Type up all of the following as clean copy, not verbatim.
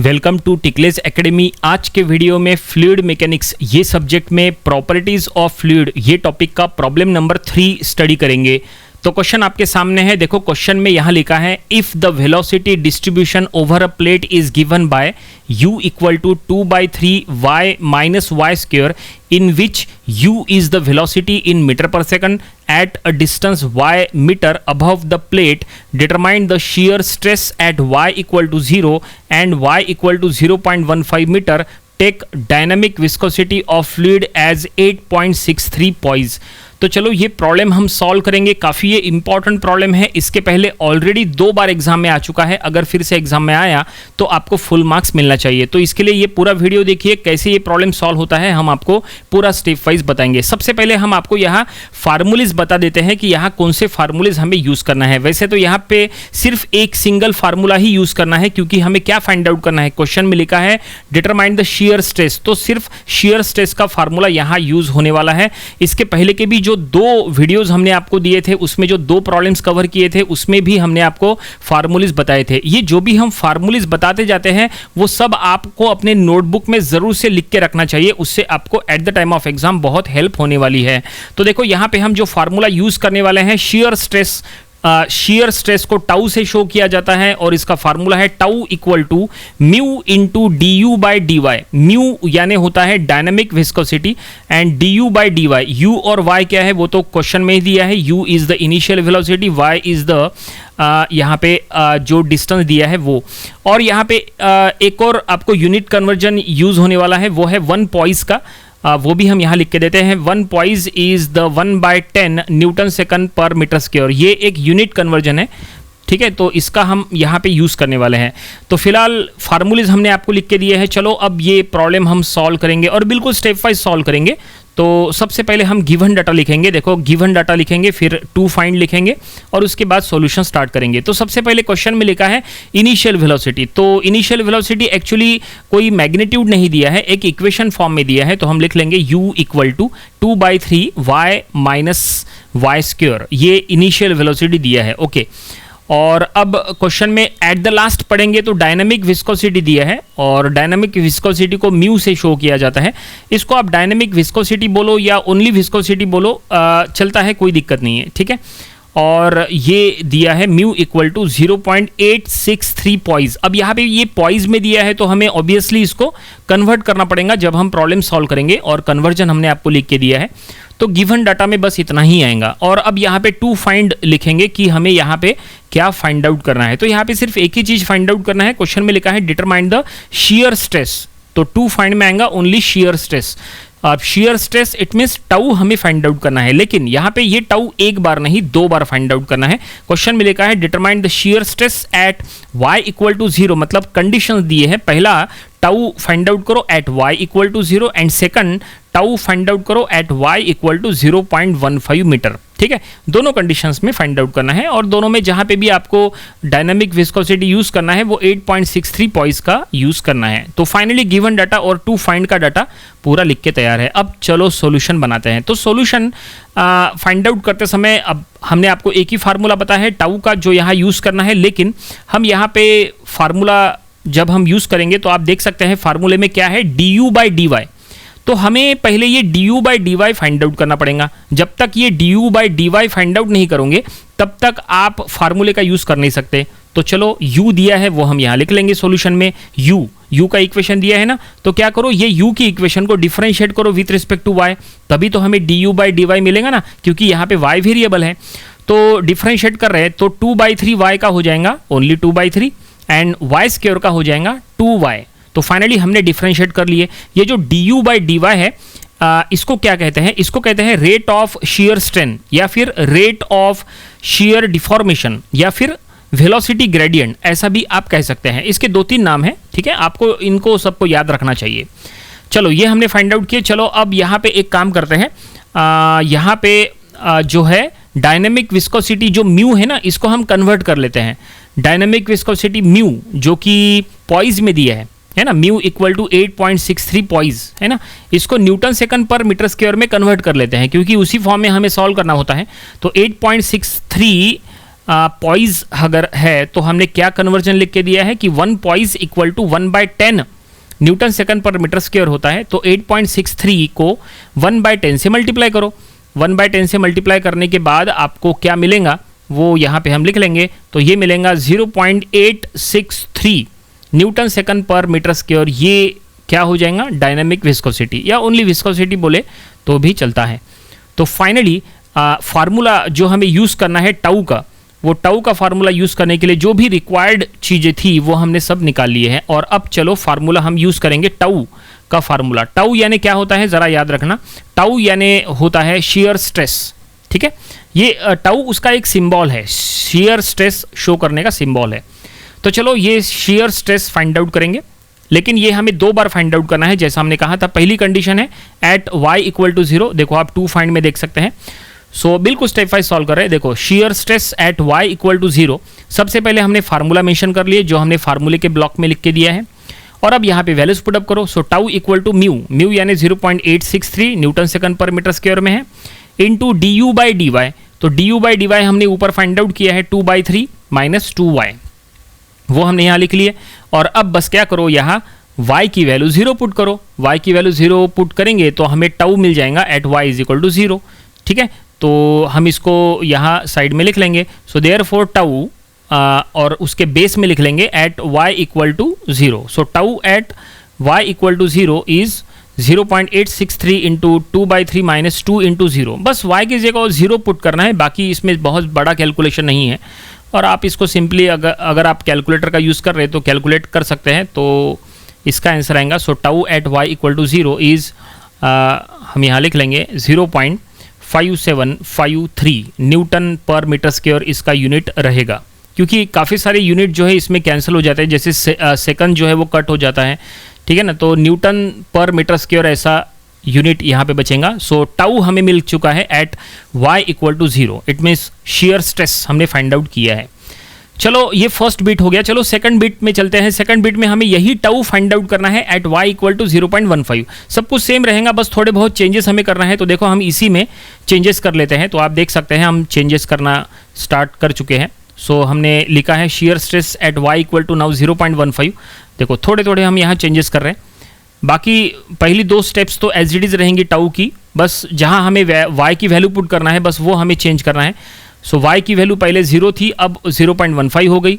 Welcome to टिकलेज academy. आज के video में फ्लूइड मैकेनिक्स ये सब्जेक्ट में प्रॉपर्टीज ऑफ फ्लूइड ये टॉपिक का प्रॉब्लम नंबर 3 स्टडी करेंगे। तो क्वेश्चन आपके सामने है, देखो क्वेश्चन में यहाँ लिखा है if the velocity distribution over a plate is given by u equal to 2/3 y minus Y square in which u is the velocity in meter per second at a distance y meter above the plate, determine the shear stress at y equal to 0 and y equal to 0.15 meter, take dynamic viscosity of fluid as 8.63 poise। तो चलो ये problem हम solve करेंगे। काफ़ी ये important problem है, इसके पहले ऑलरेडी 2 बार एग्जाम में आ चुका है। अगर फिर से एग्जाम में आया तो आपको फुल मार्क्स मिलना चाहिए। तो इसके लिए ये पूरा वीडियो देखिए, कैसे ये प्रॉब्लम सॉल्व होता है हम आपको पूरा स्टेप वाइज बताएंगे। सबसे पहले हम आपको यहाँ फार्मूलेज बता देते हैं कि यहाँ कौन से फार्मूलेज हमें यूज़ करना है। वैसे तो यहाँ पे सिर्फ एक सिंगल फार्मूला ही यूज़ करना है, क्योंकि हमें क्या फाइंड आउट करना है। क्वेश्चन में लिखा है डिटरमाइन द शेयर स्ट्रेस, तो सिर्फ शेयर स्ट्रेस का फार्मूला यहाँ यूज़ होने वाला है। इसके पहले के भी जो 2 वीडियोस हमने आपको दिए थे, उसमें जो 2 प्रॉब्लम्स कवर किए थे, उसमें भी हमने आपको फार्मूलेज बताए थे। ये जो भी हम फार्मूलेज बताते जाते हैं वो सब आपको अपने नोटबुक में जरूर से लिख के रखना चाहिए, उससे आपको at the time of exam बहुत हेल्प होने वाली है। तो देखो यहाँ पे हम जो फार्मूला यूज करने वाले हैं, शेयर स्ट्रेस, शेयर स्ट्रेस को टाउ से शो किया जाता है और इसका फार्मूला है tau equal to mu into D U by D Y. Mu यानी होता है dynamic viscosity and D U by D Y. U और वाई क्या है वो तो क्वेश्चन में ही दिया है। U is the initial velocity, Y is the यहाँ पे जो डिस्टेंस दिया है वो। और यहाँ पे एक और आपको यूनिट कन्वर्जन यूज होने वाला है, वो है 1 पॉइस का। वो भी हम यहाँ लिख के देते हैं। 1 poised is the 1/10 newton second पर मीटर स्क्वायर। ये एक यूनिट कन्वर्जन है, ठीक है। तो इसका हम यहाँ पे यूज़ करने वाले हैं। तो फिलहाल फार्मूलेज हमने आपको लिख के दिए हैं। चलो अब ये प्रॉब्लम हम सॉल्व करेंगे और बिल्कुल स्टेप वाइज सॉल्व करेंगे। तो सबसे पहले हम गिवन डाटा लिखेंगे। देखो गिवन डाटा लिखेंगे, फिर टू फाइंड लिखेंगे और उसके बाद सॉल्यूशन स्टार्ट करेंगे। तो सबसे पहले क्वेश्चन में लिखा है इनिशियल वेलोसिटी। तो इनिशियल वेलोसिटी एक्चुअली कोई मैग्नीट्यूड नहीं दिया है, एक इक्वेशन फॉर्म में दिया है। तो हम लिख लेंगे u equal to 2/3 y minus Y square. ये इनिशियल वेलोसिटी दिया है, ओके। और अब क्वेश्चन में एट द लास्ट पढ़ेंगे तो डायनामिक विस्कोसिटी दिया है और डायनामिक विस्कोसिटी को म्यू से शो किया जाता है। इसको आप डायनामिक विस्कोसिटी बोलो या ओनली विस्कोसिटी बोलो, चलता है, कोई दिक्कत नहीं है, ठीक है। और ये दिया है म्यू इक्वल टू 0.863 पॉइज। अब यहाँ पे ये पॉइज में दिया है तो हमें ऑब्वियसली इसको कन्वर्ट करना पड़ेगा जब हम प्रॉब्लम सॉल्व करेंगे, और कन्वर्जन हमने आपको लिख के दिया है। तो गिवन डाटा में बस इतना ही आएगा। और अब यहाँ पे टू फाइंड लिखेंगे कि हमें यहाँ पे क्या फाइंड आउट करना है। तो यहाँ पे सिर्फ एक ही चीज फाइंड आउट करना है। क्वेश्चन में लिखा है डिटरमाइन द शेयर स्ट्रेस, तो टू फाइंड में आएगा ओनली शेयर स्ट्रेस। अब shear stress it means tau हमें फाइंड आउट करना है, लेकिन यहाँ पे ये टाउ एक बार नहीं 2 बार फाइंड आउट करना है। क्वेश्चन में लिखा है determine the shear stress at y equal to 0, मतलब कंडीशंस दिए हैं। पहला टाउ फाइंड आउट करो at y equal to 0 and second tau find out करो at y equal to 0.15 metre, ठीक है। दोनों कंडीशंस में फाइंड आउट करना है और दोनों में जहां पे भी आपको डायनामिक विस्कोसिटी यूज करना है वो 8.63 पॉइस का यूज करना है। तो फाइनली गिवन डाटा और टू फाइंड का डाटा पूरा लिख के तैयार है। अब चलो सॉल्यूशन बनाते हैं। तो सॉल्यूशन फाइंड आउट करते समय अब हमने आपको एक ही फार्मूला बताया है टाउ का, जो यहाँ यूज करना है, लेकिन हम यहाँ पे फार्मूला जब हम यूज करेंगे तो आप देख सकते हैं फार्मूले में क्या है, D U by D Y. तो हमें पहले ये D U by D Y find out करना पड़ेगा। जब तक ये D U by D Y find out नहीं करोगे तब तक आप फार्मूले का यूज कर नहीं सकते। तो चलो u दिया है वो हम यहाँ लिख लेंगे सॉल्यूशन में। u का इक्वेशन दिया है ना, तो क्या करो ये u की इक्वेशन को डिफरेंशिएट करो विथ रिस्पेक्ट टू y, तभी तो हमें D U by D Y मिलेगा ना, क्योंकि यहाँ पे y वेरिएबल है। तो डिफरेंशिएट कर रहे हैं तो 2/3 y का हो जाएगा ओनली 2/3 एंड y स्क्वायर का हो जाएगा 2y। तो फाइनली हमने डिफरेंशिएट कर लिए। ये जो D U by D Y है इसको क्या कहते हैं, इसको कहते हैं रेट ऑफ शेयर स्ट्रेन या फिर रेट ऑफ शेयर डिफॉर्मेशन या फिर वेलोसिटी ग्रेडियंट, ऐसा भी आप कह सकते हैं। इसके 2-3 नाम हैं, ठीक है। आपको इनको सबको याद रखना चाहिए। चलो ये हमने फाइंड आउट किए। चलो अब यहाँ पे एक काम करते हैं, यहाँ पे जो है डायनेमिक विस्कोसिटी जो म्यू है ना, इसको हम कन्वर्ट कर लेते हैं। डायनेमिक विस्कोसिटी म्यू जो कि पॉइज में दिया है ना, म्यू इक्वल टू 8.63 पॉइज है ना, इसको न्यूटन सेकंड पर मीटर स्क्वायर में कन्वर्ट कर लेते हैं, क्योंकि उसी फॉर्म में हमें सॉल्व करना होता है। तो 8.63 पॉइज अगर है तो हमने क्या कन्वर्जन लिख के दिया है कि 1 poise equal to 1/10 newton second पर मीटर स्क्वायर होता है। तो 8.63 को 1/10 से मल्टीप्लाई करो। 1/10 से मल्टीप्लाई करने के बाद आपको क्या मिलेगा वो यहाँ पे हम लिख लेंगे। तो ये मिलेगा 0.863 न्यूटन सेकंड पर मीटर स्क्वायर। ये क्या हो जाएगा, डायनामिक विस्कोसिटी, या ओनली विस्कोसिटी बोले तो भी चलता है। तो फाइनली फार्मूला जो हमें यूज़ करना है टाउ का, वो टाउ का फार्मूला यूज़ करने के लिए जो भी रिक्वायर्ड चीज़ें थी वो हमने सब निकाल लिए हैं। और अब चलो फार्मूला हम यूज़ करेंगे टाउ का फार्मूला। टाउ यानी क्या होता है ज़रा याद रखना, टाउ यानी होता है शेयर स्ट्रेस। ठीक है, ये टाउ उसका एक सिंबल है, शेयर स्ट्रेस शो करने का सिंबल है। तो चलो ये शेयर स्ट्रेस फाइंड आउट करेंगे, लेकिन ये हमें 2 बार फाइंड आउट करना है। जैसा हमने कहा था, पहली कंडीशन है एट y इक्वल टू 0। देखो आप 2 फाइंड में देख सकते हैं। सो बिल्कुल स्टेप वाइज सॉल्व कर रहे हैं। देखो shear stress at y equal to 0, सबसे पहले हमने फार्मूला मेंशन कर लिए जो हमने फार्मूले के ब्लॉक में लिख के दिया है। और अब यहाँ पे वैल्यूज पुटअप करो। So tau equal to mu यानी 0.863 न्यूटन सेकंड पर मीटर स्क्वायर में है, इनटू du/dy। तो du/dy हमने ऊपर फाइंड आउट किया है 2/3 माइनस 2y, वो हमने यहाँ लिख लिए। और अब बस क्या करो, यहाँ y की वैल्यू 0 पुट करो। y की वैल्यू 0 पुट करेंगे तो हमें टाउ मिल जाएगा at y is equal to 0। ठीक है, तो हम इसको यहाँ साइड में लिख लेंगे। सो देयरफॉर टाउ और उसके बेस में लिख लेंगे at y equal to 0। So tau at y equal to 0 is 0.863 into 2/3 minus 2 into 0। बस y की जगह 0 पुट करना है, बाकी इसमें बहुत बड़ा कैलकुलेशन नहीं है। और आप इसको सिंपली अगर आप कैलकुलेटर का यूज़ कर रहे हैं तो कैलकुलेट कर सकते हैं। तो इसका आंसर आएगा। So tau at y equal to 0 is हम यहाँ लिख लेंगे 0.5753 न्यूटन पर मीटर स्क्वायर इसका यूनिट रहेगा। क्योंकि काफ़ी सारे यूनिट जो है इसमें कैंसिल हो जाते हैं, जैसे सेकंड जो है वो कट हो जाता है। ठीक है ना, तो न्यूटन पर मीटर स्क्वायर ऐसा यूनिट यहाँ पे बचेगा। सो टाउ हमें मिल चुका है at y equal to 0। It means shear stress हमने फाइंड आउट किया है। चलो ये फर्स्ट बिट हो गया। चलो सेकंड बिट में चलते हैं। सेकंड बिट में हमें यही टाउ फाइंड आउट करना है एट y इक्वल टू 0.15। सब कुछ सेम रहेगा, बस थोड़े बहुत चेंजेस हमें करना है। तो देखो हम इसी में चेंजेस कर लेते हैं। तो आप देख सकते हैं हम चेंजेस करना स्टार्ट कर चुके हैं। सो हमने लिखा है shear stress at y equal to now 0.15। देखो थोड़े थोड़े हम यहाँ चेंजेस कर रहे हैं। बाकी पहली 2 स्टेप्स तो एज इट इज़ रहेंगी टाउ की, बस जहाँ हमें y की वैल्यू पुट करना है बस वो हमें चेंज करना है। सो y की वैल्यू पहले 0 थी, अब 0.15 हो गई।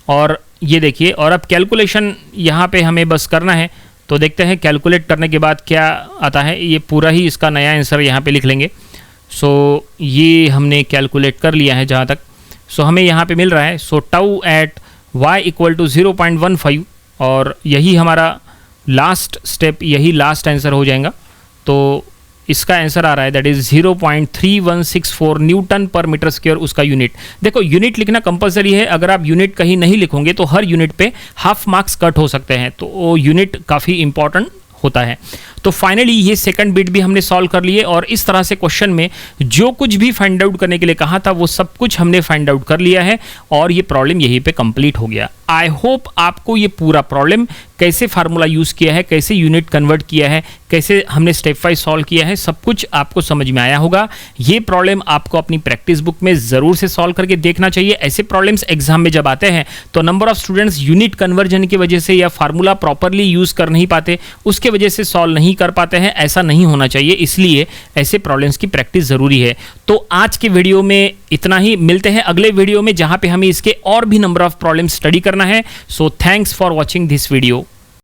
और ये देखिए, और अब कैलकुलेशन यहाँ पे हमें बस करना है। तो देखते हैं कैलकुलेट करने के बाद क्या आता है। ये पूरा ही इसका नया आंसर यहाँ पे लिख लेंगे। सो ये हमने कैलकुलेट कर लिया है जहाँ तक। सो हमें यहाँ पे मिल रहा है so tau at y equal to 0.15, और यही हमारा लास्ट स्टेप, यही लास्ट आंसर हो जाएगा। तो इसका आंसर आ रहा है that is 0.3164 newton per metre square उसका यूनिट। देखो यूनिट लिखना कंपलसरी है, अगर आप यूनिट कहीं नहीं लिखोगे तो हर यूनिट पे हाफ मार्क्स कट हो सकते हैं। तो वो यूनिट काफ़ी इंपॉर्टेंट होता है। तो फाइनली ये सेकंड बिट भी हमने सॉल्व कर लिए, और इस तरह से क्वेश्चन में जो कुछ भी फाइंड आउट करने के लिए कहा था वो सब कुछ हमने फाइंड आउट कर लिया है, और ये प्रॉब्लम यहीं पे कंप्लीट हो गया। आई होप आपको ये पूरा प्रॉब्लम कैसे फार्मूला यूज़ किया है, कैसे यूनिट कन्वर्ट किया है, कैसे हमने स्टेप वाइज सॉल्व किया है, सब कुछ आपको समझ में आया होगा। ये प्रॉब्लम आपको अपनी प्रैक्टिस बुक में ज़रूर से सॉल्व करके देखना चाहिए। ऐसे प्रॉब्लम्स एग्जाम में जब आते हैं तो number of students unit conversion की वजह से या फार्मूला प्रॉपरली यूज़ कर नहीं पाते, उसके वजह से सॉल्व नहीं कर पाते हैं। ऐसा नहीं होना चाहिए, इसलिए ऐसे प्रॉब्लम्स की प्रैक्टिस ज़रूरी है। तो आज के वीडियो में इतना ही, मिलते हैं अगले वीडियो में जहाँ पे हमें इसके और भी नंबर ऑफ प्रॉब्लम्स स्टडी करना है। So thanks for watching this video.